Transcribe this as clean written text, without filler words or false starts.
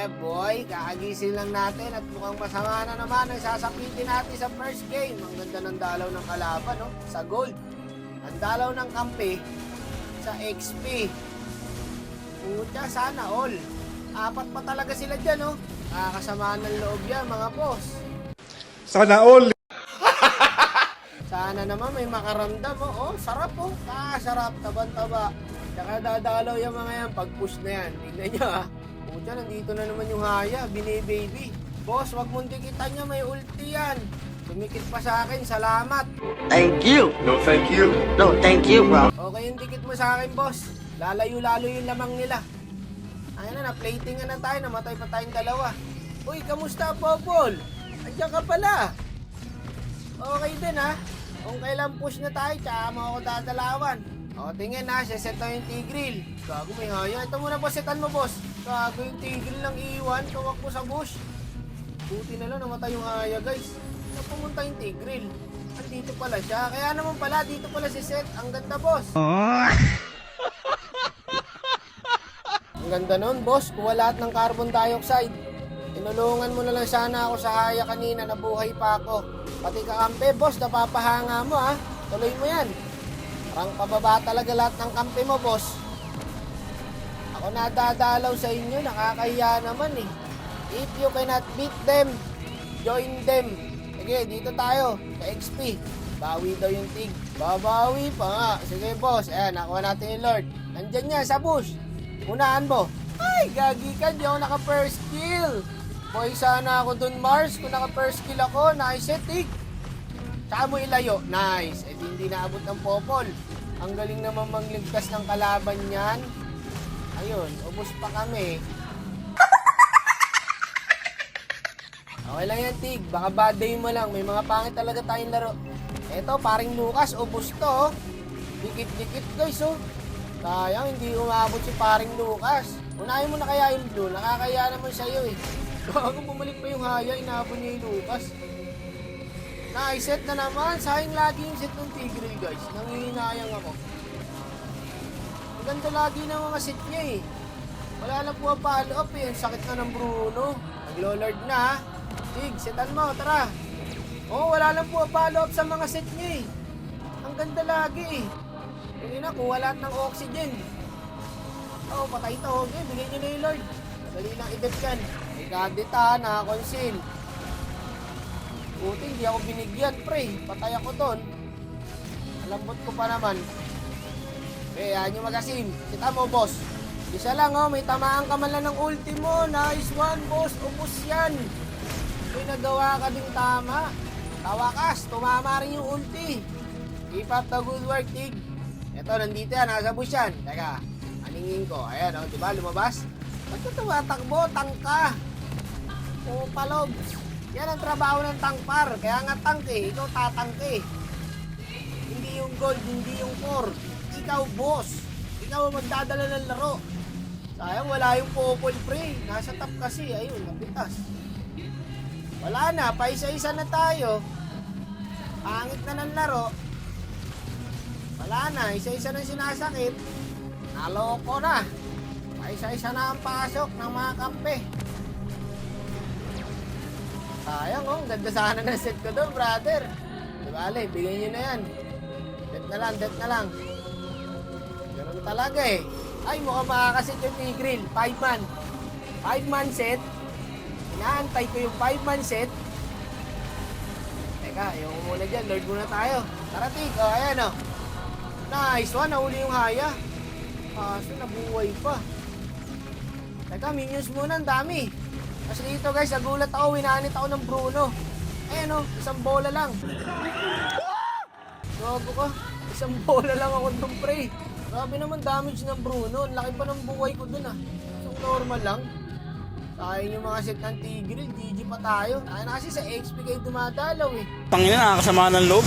boy, kakagising lang natin at mukhang masama na naman ang sasapitin natin sa first game. Ang ganda ng dalaw ng kalaban, no? Sa gold. Ang dalaw ng kampi sa XP. Pucha, sana all. Apat pa talaga sila dyan, no? Kakasamaan ng loob yan, mga boss. Sana all. Sana naman may makaramdam, oh. Oh, sarap, oh. Sarap, taban-taba. Tsaka dadalaw yung mga yan, pag-push na yan. Tingnan nyo, ha. Pucha, nandito na naman yung Haya, bini-baby. Boss, wag mong dikitan niya, may ulti yan. Tumikit pa sa akin, salamat. Thank you. No, thank you. No, thank you, bro. Okay yung dikit mo sa akin, boss. Lalayo-lalo yung lamang nila. Ayun na, na-platingan na tayo, namatay pa tayong dalawa. Uy, kamusta, Popol? Andiyan ka pala. Okay din, ha? Kung kailan push na tayo, tsaka mo ako dadalawan. O, tingin na, siset na yung Tigreal. Gago, may Haya. Ito muna, boss, setan mo, boss. Gago yung Tigreal lang iwan, tumakbo sa bush. Buti na lang, namatay yung Haya, guys. Napumunta yung Tigreal. Andito pala siya. Kaya naman pala, dito pala si Seth. Ang ganda, boss. Ang ganda nun, boss. Kuha lahat ng carbon dioxide. Tinulungan mo na lang sana ako sa Haya kanina, nabuhay pa ako. Pati kakampi, boss, napapahanga mo, ha. Tuloy mo yan. Parang pababa talaga lahat ng kampi mo, boss. Ako nadadalaw sa inyo, nakakahiya naman, eh. If you cannot beat them, join them. Sige, dito tayo, sa XP. Bawi daw yung Tig. Babawi pa nga. Sige, boss. Ayan, nakuha natin yung Lord. Nandyan niya, sa bush. Unahan mo. Ay, gagi ka, di ako naka-first kill. Boy, sana ako dun, Mars. Kung naka-first kill ako, nice, Tig. Saka mo ilayo. Nice. Eh, hindi naabot ng Popol. Ang galing naman magligtas ng kalaban yan. Ayun, ubos pa kami. Okay lang yan, Tig. Baka bad day mo lang. May mga pangit talaga tayong laro. Eto, paring Lucas, ubos to, oh. Dikit-dikit, guys, oh. Sayang, hindi umabot si paring Lucas. Unahin mo na kaya yung blue. Nakakaya naman sa'yo, eh. Bago bumalik pa yung Haya, inabot niya yung Lucas. Na-set na naman. Sayang lagi yung set ng Tigreal, guys. Nangihinayang ako. Maganda lagi ng mga set niya, eh. Wala na po ang follow up, eh. Ang sakit na ng Bruno. Nag-lolord na, ha. Tig, setan mo, tara. Oo, wala lang po ang follow up sa mga set niya, eh. Ang ganda lagi, eh. Hindi na, kuha lahat ng oxygen. Oo, patay ito. Okay, bigay niyo na yung Lord. Madali lang i-dep yan. May gadget, ha. Naka-conceal. Buti, hindi ako binigyan, pre. Patay ako doon. Alambot ko pa naman. Yan yung magasim. Kita mo, boss. Isa lang, oh. May tamaan ka man lang ng ulti mo. Nice one, boss. Ubus yan. May nagawa ka ding tama. Tawakas. Tumama rin yung ulti. Keep up the good work, Tig. Eto, nandito yan. Nasa bush yan. Teka, aningin ko. Ayan, oh. Diba? Lumabas. Ba't ka tumatakbo? Tangka. O, palog. Yan ang trabaho ng tankpar. Kaya nga tank, eh. Ikaw tatangke. Hindi yung gold, hindi yung core. Ikaw, boss. Ikaw ang magdadala ng laro. Sayang, wala yung Popol, pre. Nasa top kasi. Ayun, napitas. Wala na. Paisa-isa na tayo. Pangit na ng laro. Wala na. Isa-isa na sinasakit. Naloko na. Paisa-isa na ang pasok ng mga kampe. Sayang, oh. Ganda sana ng set ko doon, brother. Dibale, bigyan nyo na yan. Det na lang. Ganun talaga, eh. Ay, mukhang makakasit yung Tigreal. 5-man. 5-man set. Inaantay ko yung 5-man set. Teka, yung muna dyan. Lord muna tayo. Tara, Tig. O, ayan, o. Nice one. Nahuli yung Haya. Kaso, nabuhay pa. Teka, minions muna. Ang dami. Kasi dito, guys, nagulat ako. Winanit ako ng Bruno. Ayan, o. Isang bola lang. Gago ka. Isang bola lang ako doon, pre. Grabe naman damage ng Bruno. Ang laki pa ng buhay ko doon, ah. Isang normal lang. Sayang yung mga set ng Tigreal. GG pa tayo. Ay na kasi sa XP kayo dumadalaw, eh. Tangina, nakakasama ng loob.